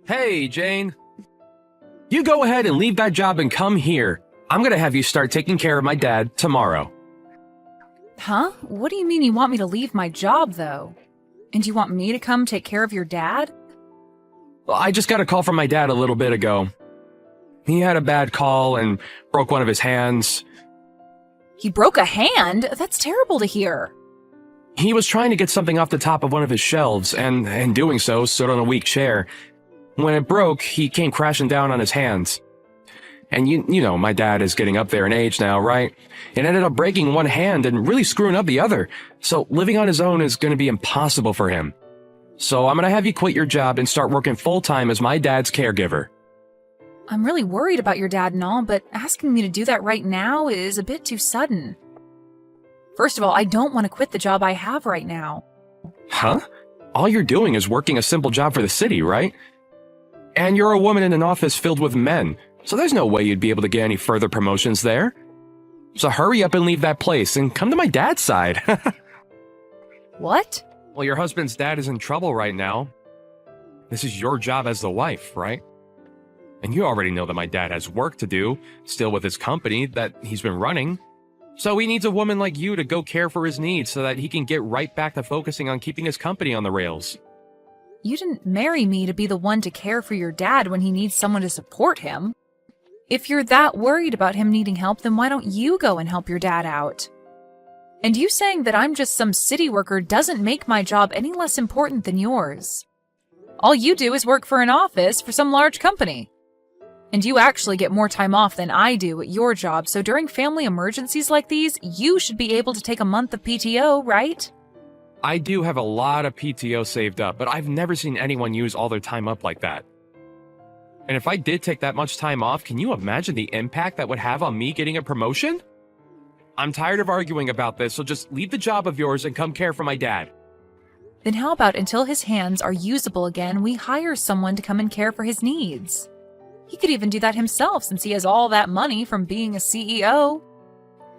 Hey, Jane. You go ahead and leave that job and come here. I'm gonna have you start taking care of my dad tomorrow. Huh? What do you mean you want me to leave my job, though? And you want me to come take care of your dad? Well, I just got a call from my dad a little bit ago. He had a bad call and broke one of his hands. He broke a hand? That's terrible to hear. He was trying to get something off the top of one of his shelves, and in doing so, stood on a weak chair. When it broke, he came crashing down on his hands. And you know, my dad is getting up there in age now, right? It ended up breaking one hand and really screwing up the other. So living on his own is going to be impossible for him. So I'm going to have you quit your job and start working full-time as my dad's caregiver. I'm really worried about your dad and all, but asking me to do that right now is a bit too sudden. First of all, I don't want to quit the job I have right now. Huh? All you're doing is working a simple job for the city, right? And you're a woman in an office filled with men, so there's no way you'd be able to get any further promotions there. So hurry up and leave that place and come to my dad's side. What? Well, your husband's dad is in trouble right now. This is your job as the wife, right? And you already know that my dad has work to do, still with his company that he's been running. So he needs a woman like you to go care for his needs so that he can get right back to focusing on keeping his company on the rails. You didn't marry me to be the one to care for your dad when he needs someone to support him. If you're that worried about him needing help, then why don't you go and help your dad out? And you saying that I'm just some city worker doesn't make my job any less important than yours. All you do is work for an office for some large company. And you actually get more time off than I do at your job, so during family emergencies like these, you should be able to take a month of PTO, right? I do have a lot of PTO saved up, but I've never seen anyone use all their time up like that. And if I did take that much time off, can you imagine the impact that would have on me getting a promotion? I'm tired of arguing about this, so just leave the job of yours and come care for my dad. Then how about until his hands are usable again, we hire someone to come and care for his needs? He could even do that himself since he has all that money from being a CEO.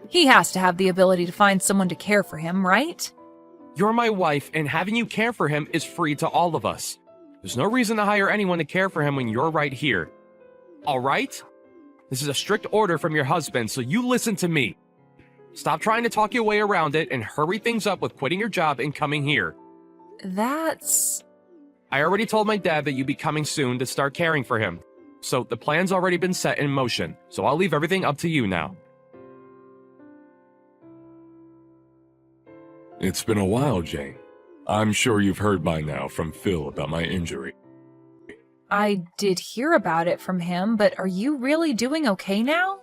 He has to have the ability to find someone to care for him, right? You're my wife, and having you care for him is free to all of us. There's no reason to hire anyone to care for him when you're right here. All right? This is a strict order from your husband, so you listen to me. Stop trying to talk your way around it and hurry things up with quitting your job and coming here. That's... I already told my dad that you'd be coming soon to start caring for him. So the plan's already been set in motion, so I'll leave everything up to you now. It's been a while, Jane. I'm sure you've heard by now from Phil about my injury. I did hear about it from him, but are you really doing okay now?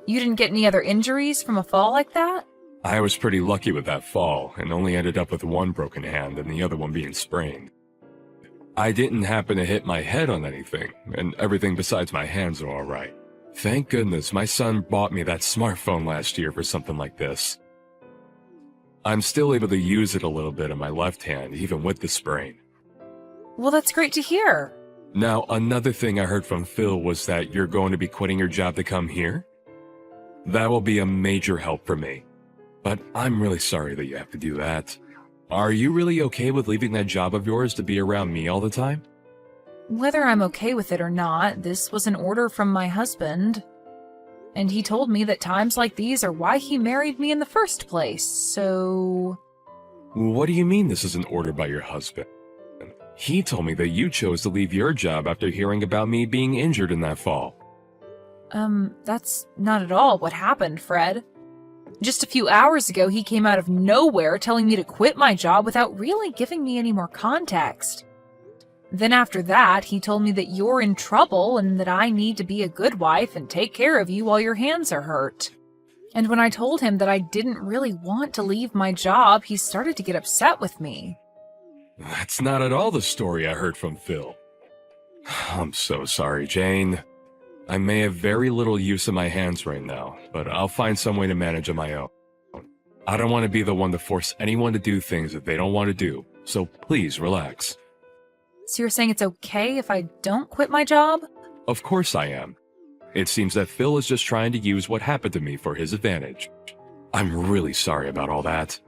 You didn't get any other injuries from a fall like that? I was pretty lucky with that fall, and only ended up with one broken hand and the other one being sprained. I didn't happen to hit my head on anything, and everything besides my hands are alright. Thank goodness my son bought me that smartphone last year for something like this. I'm still able to use it a little bit in my left hand, even with the sprain. Well, that's great to hear. Now, another thing I heard from Phil was that you're going to be quitting your job to come here? That will be a major help for me. But I'm really sorry that you have to do that. Are you really okay with leaving that job of yours to be around me all the time? Whether I'm okay with it or not, this was an order from my husband. And he told me that times like these are why he married me in the first place, so... What do you mean this is an order by your husband? He told me that you chose to leave your job after hearing about me being injured in that fall. That's not at all what happened, Fred. Just a few hours ago, he came out of nowhere telling me to quit my job without really giving me any more context. Then after that, he told me that you're in trouble and that I need to be a good wife and take care of you while your hands are hurt. And when I told him that I didn't really want to leave my job, he started to get upset with me. That's not at all the story I heard from Phil. I'm so sorry, Jane. I may have very little use of my hands right now, but I'll find some way to manage on my own. I don't want to be the one to force anyone to do things that they don't want to do, so please relax. So you're saying it's okay if I don't quit my job? Of course I am. It seems that Phil is just trying to use what happened to me for his advantage. I'm really sorry about all that.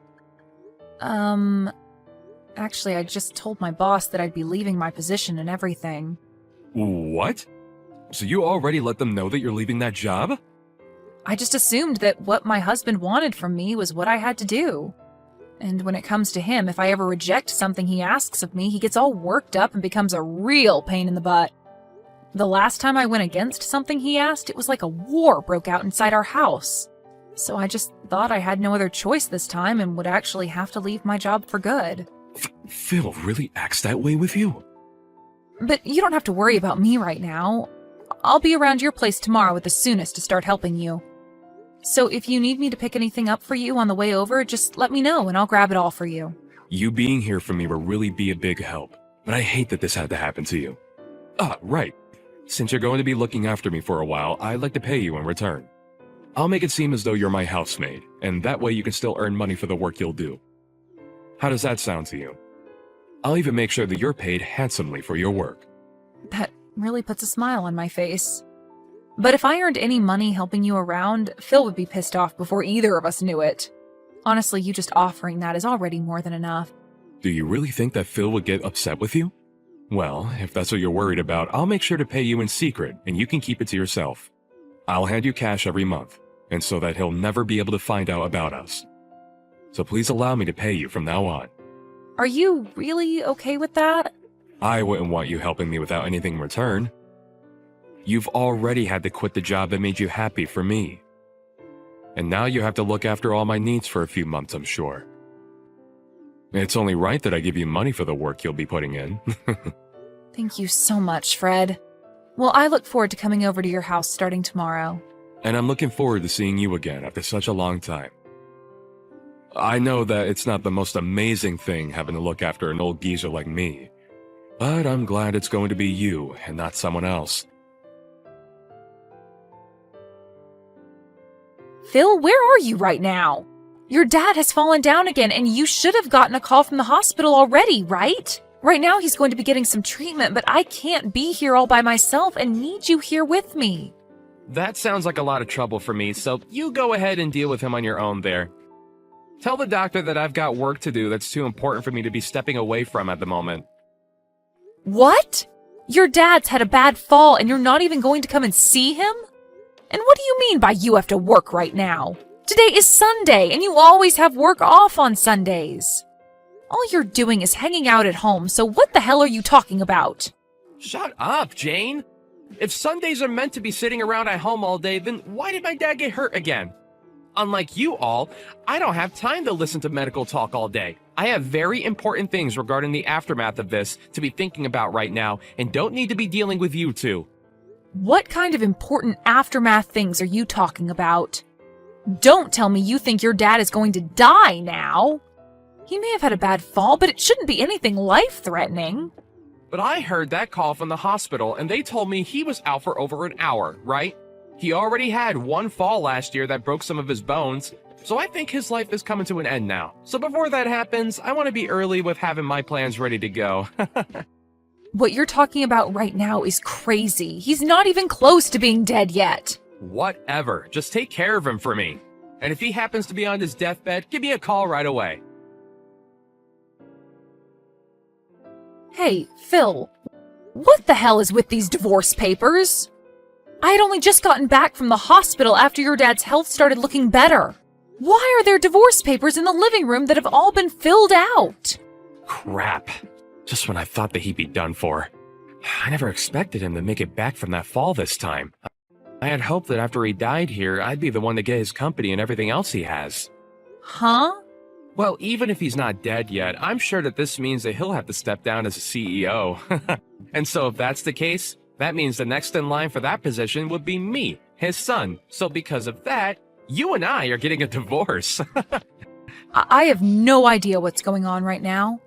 Actually, I just told my boss that I'd be leaving my position and everything. What? So you already let them know that you're leaving that job? I just assumed that what my husband wanted from me was what I had to do. And when it comes to him, if I ever reject something he asks of me, he gets all worked up and becomes a real pain in the butt. The last time I went against something he asked, it was like a war broke out inside our house. So I just thought I had no other choice this time and would actually have to leave my job for good. Phil really acts that way with you? But you don't have to worry about me right now. I'll be around your place tomorrow at the soonest to start helping you. So if you need me to pick anything up for you on the way over, just let me know and I'll grab it all for you. You being here for me will really be a big help, but I hate that this had to happen to you. Right. Since you're going to be looking after me for a while, I'd like to pay you in return. I'll make it seem as though you're my housemaid, and that way you can still earn money for the work you'll do. How does that sound to you? I'll even make sure that you're paid handsomely for your work. That really puts a smile on my face. But if I earned any money helping you around, Phil would be pissed off before either of us knew it. Honestly, you just offering that is already more than enough. Do you really think that Phil would get upset with you? Well, if that's what you're worried about, I'll make sure to pay you in secret, and you can keep it to yourself. I'll hand you cash every month, and so that he'll never be able to find out about us. So please allow me to pay you from now on. Are you really okay with that? I wouldn't want you helping me without anything in return. You've already had to quit the job that made you happy for me. And now you have to look after all my needs for a few months, I'm sure. It's only right that I give you money for the work you'll be putting in. Thank you so much, Fred. Well, I look forward to coming over to your house starting tomorrow. And I'm looking forward to seeing you again after such a long time. I know that it's not the most amazing thing having to look after an old geezer like me, but I'm glad it's going to be you and not someone else. Phil, where are you right now? Your dad has fallen down again, and you should have gotten a call from the hospital already, right? Right now he's going to be getting some treatment, but I can't be here all by myself and need you here with me. That sounds like a lot of trouble for me, so you go ahead and deal with him on your own there. Tell the doctor that I've got work to do that's too important for me to be stepping away from at the moment. What? Your dad's had a bad fall and you're not even going to come and see him? And what do you mean by you have to work right now? Today is Sunday and you always have work off on Sundays. All you're doing is hanging out at home, so what the hell are you talking about? Shut up, Jane! If Sundays are meant to be sitting around at home all day, then why did my dad get hurt again? Unlike you all, I don't have time to listen to medical talk all day. I have very important things regarding the aftermath of this to be thinking about right now and don't need to be dealing with you two. What kind of important aftermath things are you talking about? Don't tell me you think your dad is going to die now. He may have had a bad fall, but it shouldn't be anything life-threatening. But I heard that call from the hospital and they told me he was out for over an hour, right? He already had one fall last year that broke some of his bones, so I think his life is coming to an end now. So before that happens, I want to be early with having my plans ready to go. What you're talking about right now is crazy. He's not even close to being dead yet. Whatever, just take care of him for me. And if he happens to be on his deathbed, give me a call right away. Hey, Phil, what the hell is with these divorce papers? I had only just gotten back from the hospital after your dad's health started looking better. Why are there divorce papers in the living room that have all been filled out? Crap. Just when I thought that he'd be done for. I never expected him to make it back from that fall this time. I had hoped that after he died here, I'd be the one to get his company and everything else he has. Huh? Well, even if he's not dead yet, I'm sure that this means that he'll have to step down as a CEO. And so if that's the case, that means the next in line for that position would be me, his son. So because of that, you and I are getting a divorce. I have no idea what's going on right now.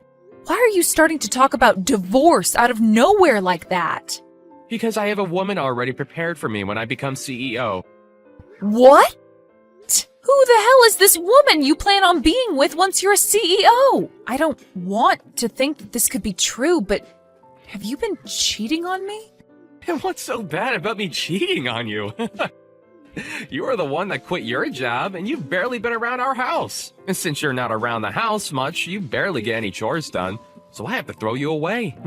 Why are you starting to talk about divorce out of nowhere like that? Because I have a woman already prepared for me when I become CEO. What? Who the hell is this woman you plan on being with once you're a CEO? I don't want to think that this could be true, but have you been cheating on me? And what's so bad about me cheating on you? You are the one that quit your job, and you've barely been around our house. And since you're not around the house much, you barely get any chores done, so I have to throw you away.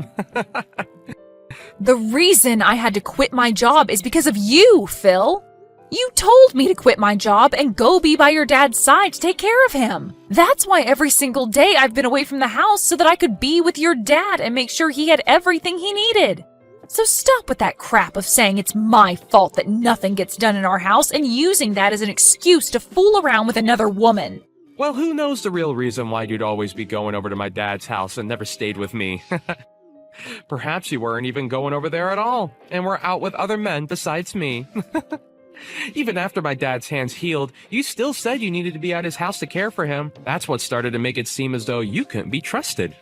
The reason I had to quit my job is because of you, Phil. You told me to quit my job and go be by your dad's side to take care of him. That's why every single day I've been away from the house so that I could be with your dad and make sure he had everything he needed. So stop with that crap of saying it's my fault that nothing gets done in our house and using that as an excuse to fool around with another woman. Well, who knows the real reason why you'd always be going over to my dad's house and never stayed with me. Perhaps you weren't even going over there at all, and were out with other men besides me. Even after my dad's hands healed, you still said you needed to be at his house to care for him. That's what started to make it seem as though you couldn't be trusted.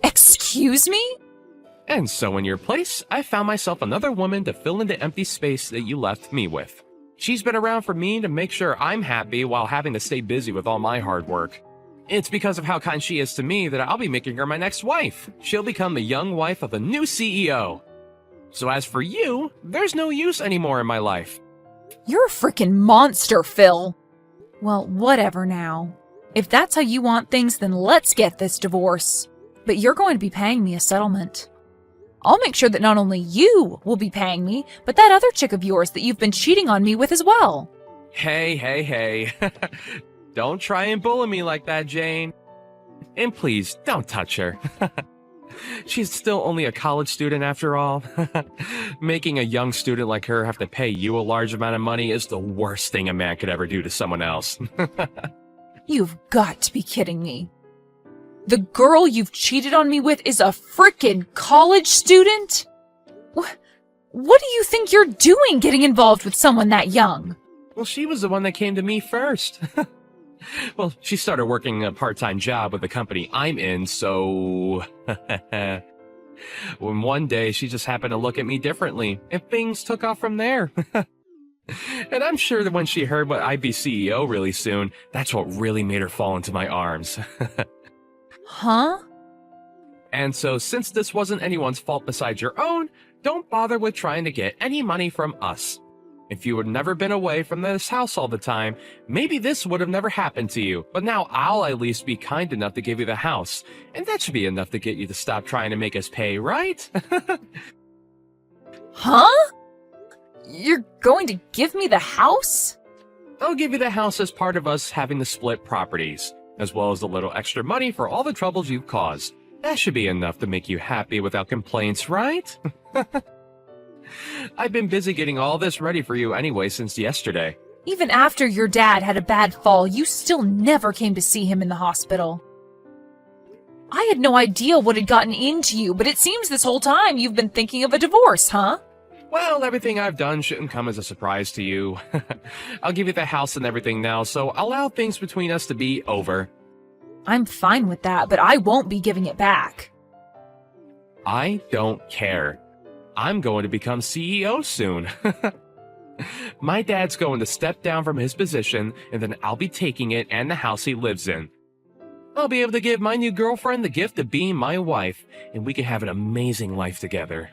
Excuse me? And so in your place, I found myself another woman to fill in the empty space that you left me with. She's been around for me to make sure I'm happy while having to stay busy with all my hard work. It's because of how kind she is to me that I'll be making her my next wife. She'll become the young wife of the new CEO. So as for you, there's no use anymore in my life. You're a freaking monster, Phil. Well, whatever now. If that's how you want things, then let's get this divorce. But you're going to be paying me a settlement. I'll make sure that not only you will be paying me, but that other chick of yours that you've been cheating on me with as well. Hey. Don't try and bully me like that, Jane. And please, don't touch her. She's still only a college student after all. Making a young student like her have to pay you a large amount of money is the worst thing a man could ever do to someone else. You've got to be kidding me. The girl you've cheated on me with is a frickin' college student? What do you think you're doing getting involved with someone that young? Well, she was the one that came to me first. Well, she started working a part-time job with the company I'm in, so... When one day she just happened to look at me differently, and things took off from there. And I'm sure that when she heard what I'd be CEO really soon, that's what really made her fall into my arms. Huh? And so since this wasn't anyone's fault besides your own, don't bother with trying to get any money from us. If you had never been away from this house all the time, maybe this would have never happened to you. But now I'll at least be kind enough to give you the house. And that should be enough to get you to stop trying to make us pay, right? Huh? You're going to give me the house? I'll give you the house as part of us having to split properties, as well as a little extra money for all the troubles you've caused. That should be enough to make you happy without complaints, right? I've been busy getting all this ready for you anyway since yesterday. Even after your dad had a bad fall, you still never came to see him in the hospital. I had no idea what had gotten into you, but it seems this whole time you've been thinking of a divorce, huh? Well, everything I've done shouldn't come as a surprise to you. I'll give you the house and everything now, so I'll allow things between us to be over. I'm fine with that, but I won't be giving it back. I don't care. I'm going to become CEO soon. My dad's going to step down from his position, and then I'll be taking it and the house he lives in. I'll be able to give my new girlfriend the gift of being my wife, and we can have an amazing life together.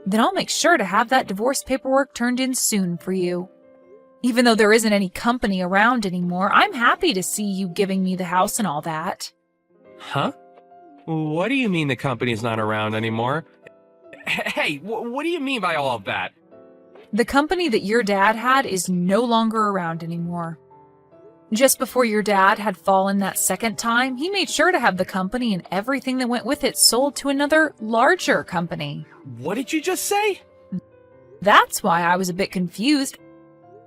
Then I'll make sure to have that divorce paperwork turned in soon for you. Even though there isn't any company around anymore, I'm happy to see you giving me the house and all that. Huh? What do you mean the company's not around anymore? Hey, what do you mean by all of that? The company that your dad had is no longer around anymore. Just before your dad had fallen that second time, he made sure to have the company and everything that went with it sold to another, larger company. What did you just say? That's why I was a bit confused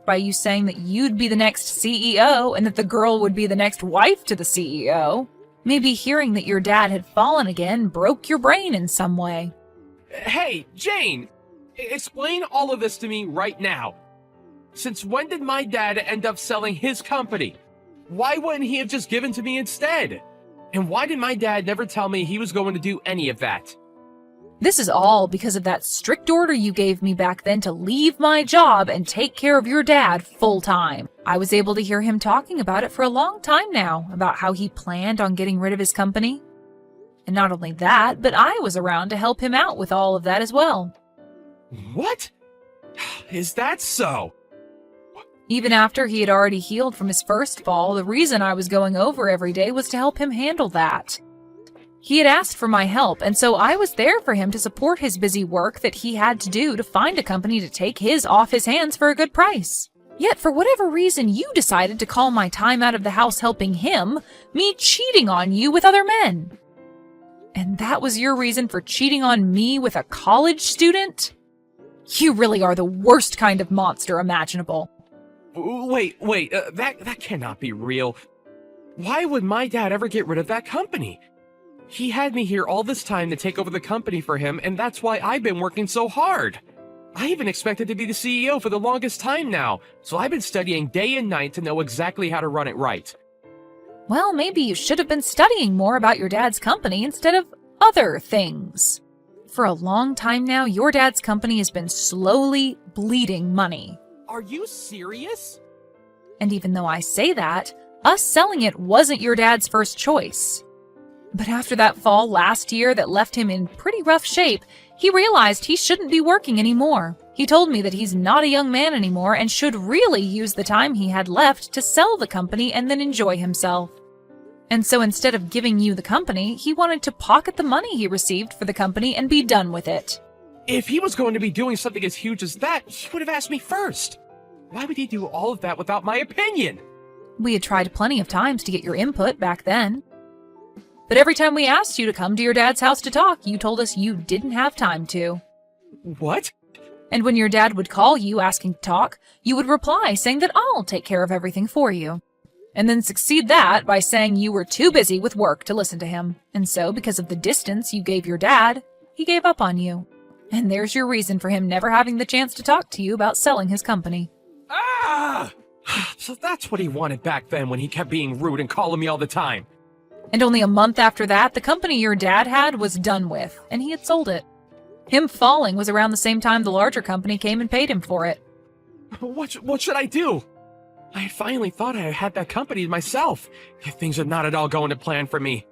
by you saying that you'd be the next CEO and that the girl would be the next wife to the CEO. Maybe hearing that your dad had fallen again broke your brain in some way. Hey, Jane! Explain all of this to me right now. Since when did my dad end up selling his company? Why wouldn't he have just given to me instead? And why did my dad never tell me he was going to do any of that? This is all because of that strict order you gave me back then to leave my job and take care of your dad full time. I was able to hear him talking about it for a long time now, about how he planned on getting rid of his company. And not only that, but I was around to help him out with all of that as well. What? Is that so? Even after he had already healed from his first fall, the reason I was going over every day was to help him handle that. He had asked for my help, and so I was there for him to support his busy work that he had to do to find a company to take his off his hands for a good price. Yet for whatever reason, you decided to call my time out of the house helping him, me cheating on you with other men. And that was your reason for cheating on me with a college student? You really are the worst kind of monster imaginable. Wait, that cannot be real. Why would my dad ever get rid of that company? He had me here all this time to take over the company for him, and that's why I've been working so hard. I even expected to be the CEO for the longest time now, so I've been studying day and night to know exactly how to run it right. Well, maybe you should have been studying more about your dad's company instead of other things. For a long time now, your dad's company has been slowly bleeding money. Are you serious? And even though I say that, us selling it wasn't your dad's first choice. But after that fall last year that left him in pretty rough shape, he realized he shouldn't be working anymore. He told me that he's not a young man anymore and should really use the time he had left to sell the company and then enjoy himself. And so instead of giving you the company, he wanted to pocket the money he received for the company and be done with it. If he was going to be doing something as huge as that, he would have asked me first. Why would he do all of that without my opinion? We had tried plenty of times to get your input back then. But every time we asked you to come to your dad's house to talk, you told us you didn't have time to. What? And when your dad would call you asking to talk, you would reply saying that I'll take care of everything for you. And then succeed that by saying you were too busy with work to listen to him. And so, because of the distance you gave your dad, he gave up on you. And there's your reason for him never having the chance to talk to you about selling his company. Ah! So that's what he wanted back then when he kept being rude and calling me all the time. And only a month after that, the company your dad had was done with, and he had sold it. Him falling was around the same time the larger company came and paid him for it. What should I do? I had finally thought I had that company myself, yet things are not at all going to plan for me.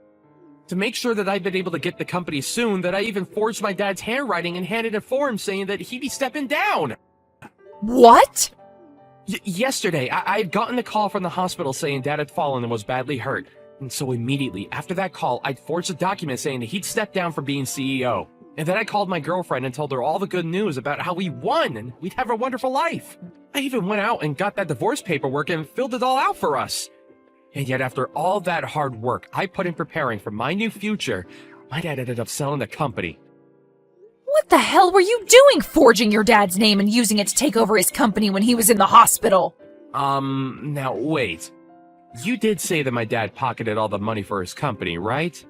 To make sure that I've been able to get the company soon, that I even forged my dad's handwriting and handed a form saying that he'd be stepping down. What? Yesterday, I had gotten a call from the hospital saying Dad had fallen and was badly hurt. And so immediately after that call, I'd forged a document saying that he'd step down from being CEO. And then I called my girlfriend and told her all the good news about how we won and we'd have a wonderful life. I even went out and got that divorce paperwork and filled it all out for us. And yet after all that hard work I put in preparing for my new future, my dad ended up selling the company. What the hell were you doing forging your dad's name and using it to take over his company when he was in the hospital? Now wait. You did say that my dad pocketed all the money for his company, right?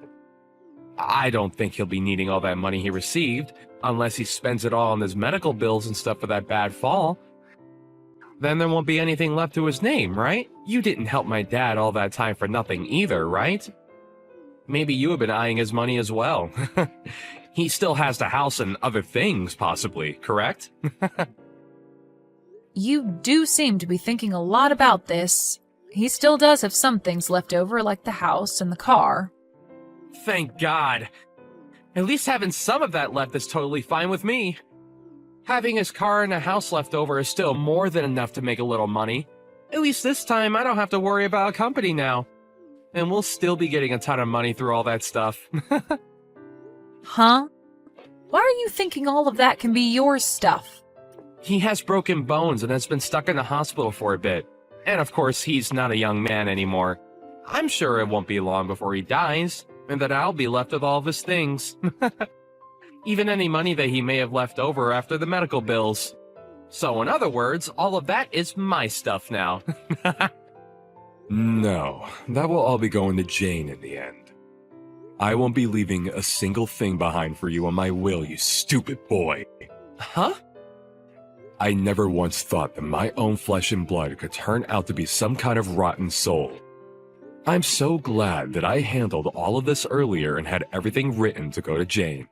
I don't think he'll be needing all that money he received, unless he spends it all on his medical bills and stuff for that bad fall. Then there won't be anything left to his name, right? You didn't help my dad all that time for nothing either, right? Maybe you have been eyeing his money as well. He still has the house and other things, possibly, correct? You do seem to be thinking a lot about this. He still does have some things left over, like the house and the car. Thank God. At least having some of that left is totally fine with me. Having his car and a house left over is still more than enough to make a little money. At least this time I don't have to worry about a company now. And we'll still be getting a ton of money through all that stuff. Huh? Why are you thinking all of that can be your stuff? He has broken bones and has been stuck in the hospital for a bit. And of course, he's not a young man anymore. I'm sure it won't be long before he dies, and that I'll be left with all of his things. Even any money that he may have left over after the medical bills. So in other words, all of that is my stuff now. No, that will all be going to Jane in the end. I won't be leaving a single thing behind for you on my will, you stupid boy. Huh? I never once thought that my own flesh and blood could turn out to be some kind of rotten soul. I'm so glad that I handled all of this earlier and had everything written to go to Jane.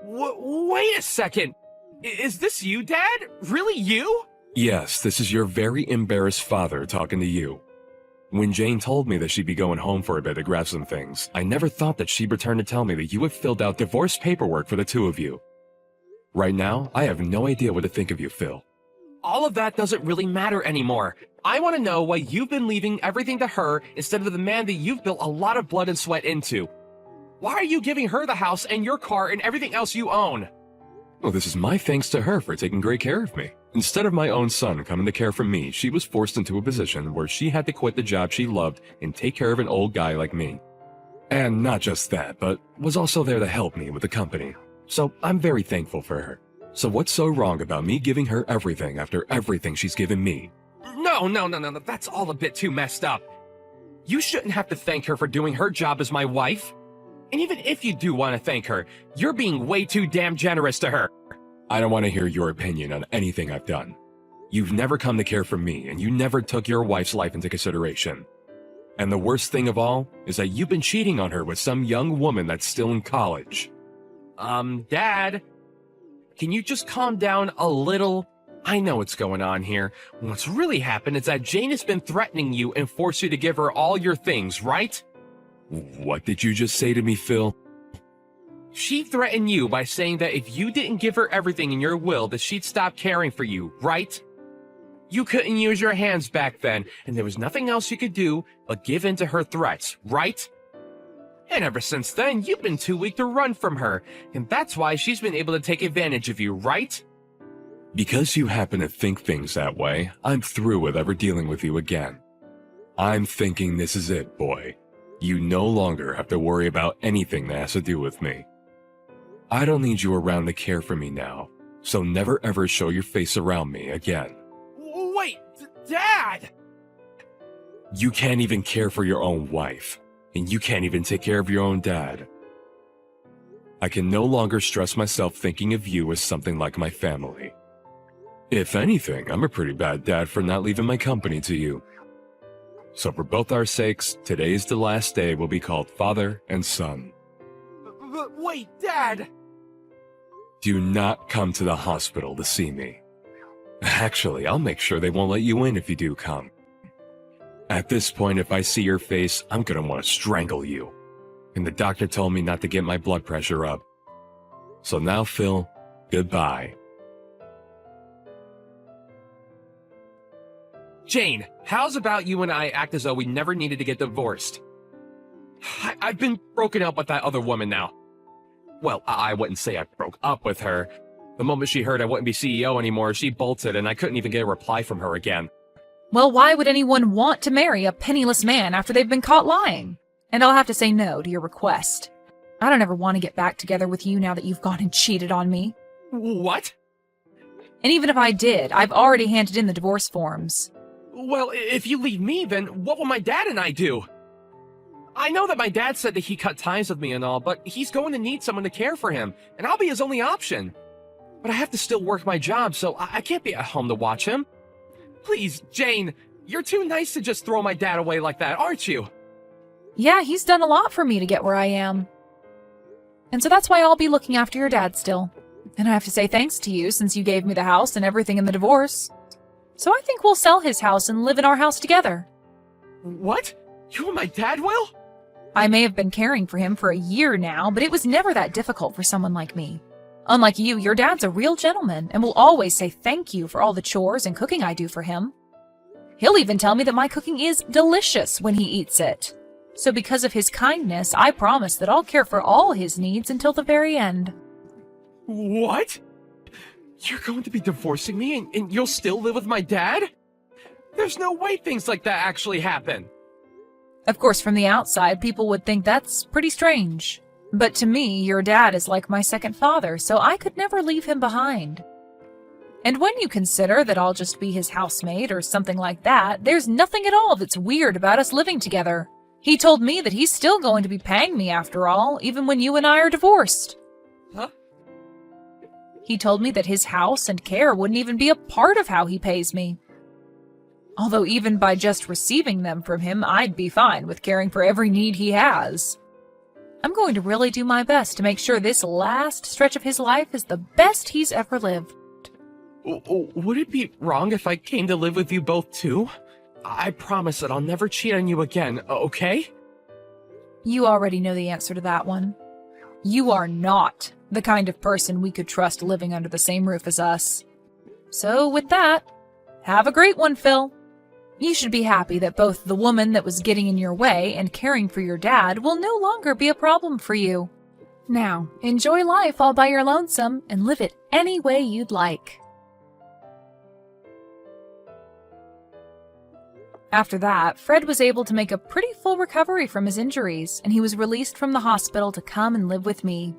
Wait a second! Is this you, Dad? Really you? Yes, this is your very embarrassed father talking to you. When Jane told me that she'd be going home for a bit to grab some things, I never thought that she'd return to tell me that you had filled out divorce paperwork for the two of you. Right now, I have no idea what to think of you, Phil. All of that doesn't really matter anymore. I want to know why you've been leaving everything to her instead of the man that you've built a lot of blood and sweat into. Why are you giving her the house and your car and everything else you own? Well, this is my thanks to her for taking great care of me. Instead of my own son coming to care for me, she was forced into a position where she had to quit the job she loved and take care of an old guy like me. And not just that, but was also there to help me with the company. So I'm very thankful for her. So what's so wrong about me giving her everything after everything she's given me? No, that's all a bit too messed up. You shouldn't have to thank her for doing her job as my wife. And even if you do want to thank her, you're being way too damn generous to her. I don't want to hear your opinion on anything I've done. You've never come to care for me, and you never took your wife's life into consideration. And the worst thing of all is that you've been cheating on her with some young woman that's still in college. Dad, can you just calm down a little? I know what's going on here. What's really happened is that Jane has been threatening you and forced you to give her all your things, right? What did you just say to me, Phil? She threatened you by saying that if you didn't give her everything in your will, that she'd stop caring for you, right? You couldn't use your hands back then, and there was nothing else you could do but give in to her threats, right? And ever since then, you've been too weak to run from her, and that's why she's been able to take advantage of you, right? Because you happen to think things that way, I'm through with ever dealing with you again. I'm thinking this is it, boy. You no longer have to worry about anything that has to do with me. I don't need you around to care for me now, so never ever show your face around me again. Wait, Dad! You can't even care for your own wife, and you can't even take care of your own dad. I can no longer stress myself thinking of you as something like my family. If anything, I'm a pretty bad dad for not leaving my company to you. So for both our sakes, today's the last day we'll be called father and son. But wait, Dad! Do not come to the hospital to see me. Actually, I'll make sure they won't let you in if you do come. At this point, if I see your face, I'm gonna want to strangle you. And the doctor told me not to get my blood pressure up. So now, Phil, goodbye. Jane, how's about you and I act as though we never needed to get divorced? I've been broken up with that other woman now. Well, I wouldn't say I broke up with her. The moment she heard I wouldn't be CEO anymore, she bolted and I couldn't even get a reply from her again. Well, why would anyone want to marry a penniless man after they've been caught lying? And I'll have to say no to your request. I don't ever want to get back together with you now that you've gone and cheated on me. What? And even if I did, I've already handed in the divorce forms. Well, if you leave me, then what will my dad and I do? I know that my dad said that he cut ties with me and all, but he's going to need someone to care for him, and I'll be his only option. But I have to still work my job, so I can't be at home to watch him. Please, Jane, you're too nice to just throw my dad away like that, aren't you? Yeah, he's done a lot for me to get where I am. And so that's why I'll be looking after your dad still. And I have to say thanks to you since you gave me the house and everything in the divorce. So I think we'll sell his house and live in our house together. What? You and my dad will? I may have been caring for him for a year now, but it was never that difficult for someone like me. Unlike you, your dad's a real gentleman and will always say thank you for all the chores and cooking I do for him. He'll even tell me that my cooking is delicious when he eats it. So because of his kindness, I promise that I'll care for all his needs until the very end. What? You're going to be divorcing me and you'll still live with my dad? There's no way things like that actually happen. Of course, from the outside, people would think that's pretty strange. But to me, your dad is like my second father, so I could never leave him behind. And when you consider that I'll just be his housemaid or something like that, there's nothing at all that's weird about us living together. He told me that he's still going to be paying me after all, even when you and I are divorced. Huh? He told me that his house and care wouldn't even be a part of how he pays me. Although even by just receiving them from him, I'd be fine with caring for every need he has. I'm going to really do my best to make sure this last stretch of his life is the best he's ever lived. Would it be wrong if I came to live with you both too? I promise that I'll never cheat on you again, okay? You already know the answer to that one. You are not the kind of person we could trust living under the same roof as us. So with that, have a great one, Phil. You should be happy that both the woman that was getting in your way and caring for your dad will no longer be a problem for you. Now, enjoy life all by your lonesome and live it any way you'd like. After that, Fred was able to make a pretty full recovery from his injuries, and he was released from the hospital to come and live with me.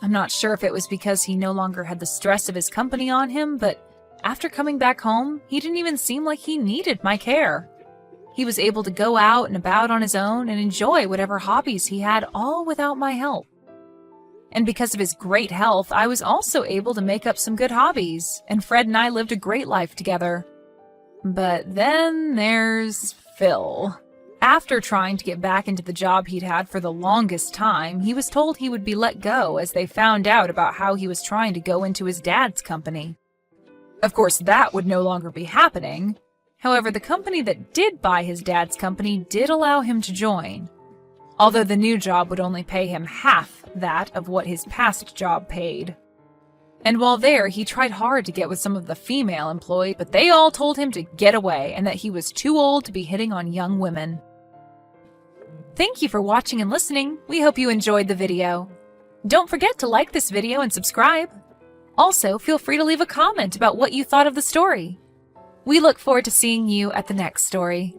I'm not sure if it was because he no longer had the stress of his company on him, but after coming back home, he didn't even seem like he needed my care. He was able to go out and about on his own and enjoy whatever hobbies he had, all without my help. And because of his great health, I was also able to make up some good hobbies, and Fred and I lived a great life together. But then there's Phil. After trying to get back into the job he'd had for the longest time, he was told he would be let go as they found out about how he was trying to go into his dad's company. Of course, that would no longer be happening. However, the company that did buy his dad's company did allow him to join, although the new job would only pay him half that of what his past job paid. And while there, he tried hard to get with some of the female employees, but they all told him to get away and that he was too old to be hitting on young women. Thank you for watching and listening. We hope you enjoyed the video. Don't forget to like this video and subscribe. Also, feel free to leave a comment about what you thought of the story. We look forward to seeing you at the next story.